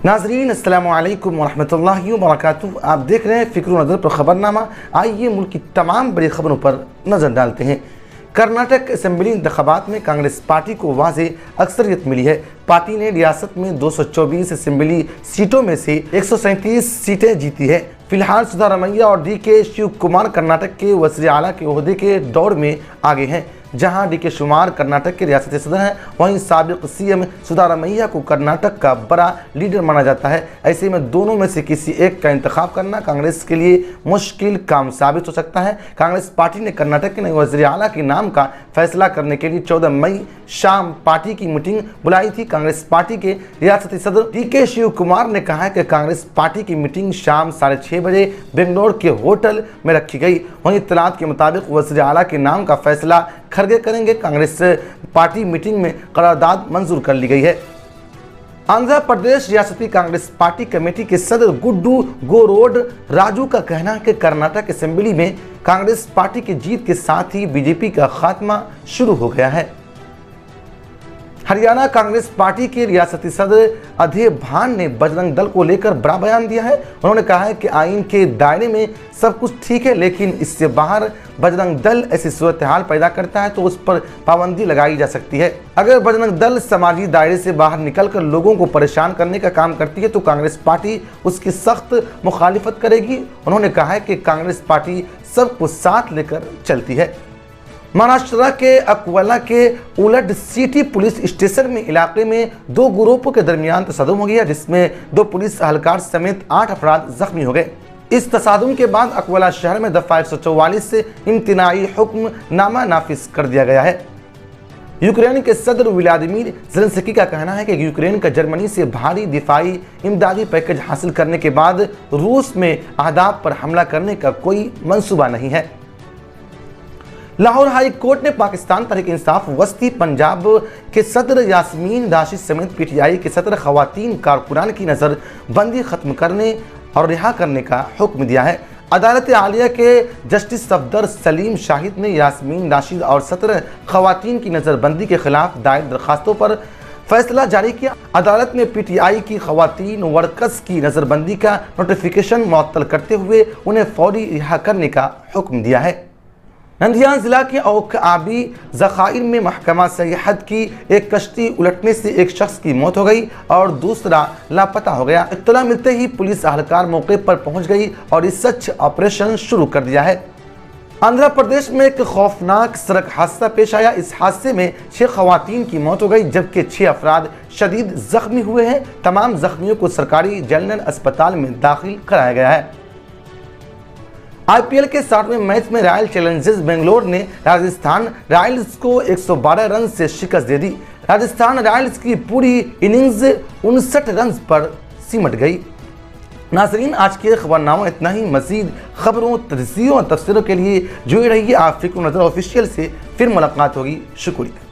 नाजरीन अस्सलामु अलैकुम वरहमतुल्लाहि वबरकातुहू। आप देख रहे हैं फ़िक्र नज़र पर खबरनामा। आइए मुल्क की तमाम बड़ी खबरों पर नज़र डालते हैं। कर्नाटक असेंबली इंतखाबात में कांग्रेस पार्टी को वाज़ेह अक्सरियत मिली है। पार्टी ने रियासत में 224 असेंबली सीटों में से 137 सीटें जीती है। फिलहाल सिद्धारमैया और DK शिव कुमार कर्नाटक के वज़ीर आला के ओहदे के दौर में आगे हैं। जहां DK शिवकुमार कर्नाटक के रियासती सदर हैं, वहीं साबिक CM सिद्धारमैया को कर्नाटक का बड़ा लीडर माना जाता है। ऐसे में दोनों में से किसी एक का इंतखाब करना कांग्रेस के लिए मुश्किल काम साबित हो सकता है। कांग्रेस पार्टी ने कर्नाटक के नए वज़ीर आला के नाम का फैसला करने के लिए 14 मई शाम पार्टी की मीटिंग बुलाई थी। कांग्रेस पार्टी के रियासती सदर DK शिव कुमार ने कहा है कि कांग्रेस पार्टी की मीटिंग शाम 6:30 बजे बेंगलोर के होटल में रखी गई। वहीं इत्तलात के मुताबिक वज़ीर आला के नाम का फैसला खरगे करेंगे। कांग्रेस पार्टी मीटिंग में करारदाद मंजूर कर ली गई है। आंध्र प्रदेश रियासती कांग्रेस पार्टी कमेटी के सदर गुड्डू गोरोड राजू का कहना है कि कर्नाटक असेंबली में कांग्रेस पार्टी की जीत के साथ ही बीजेपी का खात्मा शुरू हो गया है। हरियाणा कांग्रेस पार्टी के रियासती सदर अधय भान ने बजरंग दल को लेकर बड़ा बयान दिया है। उन्होंने कहा है कि आईन के दायरे में सब कुछ ठीक है, लेकिन इससे बाहर बजरंग दल ऐसी सूरत हाल पैदा करता है तो उस पर पाबंदी लगाई जा सकती है। अगर बजरंग दल समाजी दायरे से बाहर निकलकर लोगों को परेशान करने का काम करती है तो कांग्रेस पार्टी उसकी सख्त मुखालिफत करेगी। उन्होंने कहा है कि कांग्रेस पार्टी सबको साथ लेकर चलती है। महाराष्ट्र के अकोला के उलट सिटी पुलिस स्टेशन में इलाके में दो ग्रुपों के दरमियान तसादुम हो गया, जिसमें 2 पुलिस एहलकार समेत 8 अफराद जख्मी हो गए। इस तसादुम के बाद अकोला शहर में दफा 144 से इम्तिनाई हुक्म नामा नाफिज कर दिया गया है। यूक्रेन के सदर व्लादिमीर ज़ेलेंस्की का कहना है कि यूक्रेन का जर्मनी से भारी दिफाई इमदादी पैकेज हासिल करने के बाद रूस में अहदाफ पर हमला करने का कोई मंसूबा नहीं है। लाहौर हाई कोर्ट ने पाकिस्तान तहरीक इंसाफ वस्ती पंजाब के सदर यास्मीन राशिद समेत PTI के 17 खवातीन कारकुनान की नज़र बंदी खत्म करने और रिहा करने का हुक्म दिया है। अदालत आलिया के जस्टिस सफदर सलीम शाहिद ने यास्मीन राशिद और 17 खवातीन की नज़रबंदी के खिलाफ दायर दरखास्तों पर फैसला जारी किया। अदालत ने PTI की खवातीन वर्कर्स की नज़रबंदी का नोटिफिकेशन मुअत्तल करते हुए उन्हें फौरी रिहा करने का हुक्म दिया है। नंदियाल जिला के औख आबी ज़खाइर में महकमा सयाहत की एक कश्ती उलटने से एक शख्स की मौत हो गई और दूसरा लापता हो गया। इत्तला मिलते ही पुलिस एहलकार मौके पर पहुंच गई और इस सर्च ऑपरेशन शुरू कर दिया है। आंध्र प्रदेश में एक खौफनाक सड़क हादसा पेश आया। इस हादसे में 6 खवातीन की मौत हो गई, जबकि 6 अफराद शदीद जख्मी हुए हैं। तमाम जख्मियों को सरकारी जनरल अस्पताल में दाखिल कराया गया है। IPL के 7वें मैच में रॉयल चैलेंजर्स बेंगलोर ने राजस्थान रॉयल्स को 112 रन से शिकस्त दे दी। राजस्थान रॉयल्स की पूरी इनिंग्स 59 रन पर सिमट गई। नाजरीन, आज के खबरनामा इतना ही। मजीद खबरों, तजज़ियों और तफसीरों के लिए जुड़े रहिए आप फ़िक्र नज़र ऑफिशियल से। फिर मुलाकात होगी। शुक्रिया।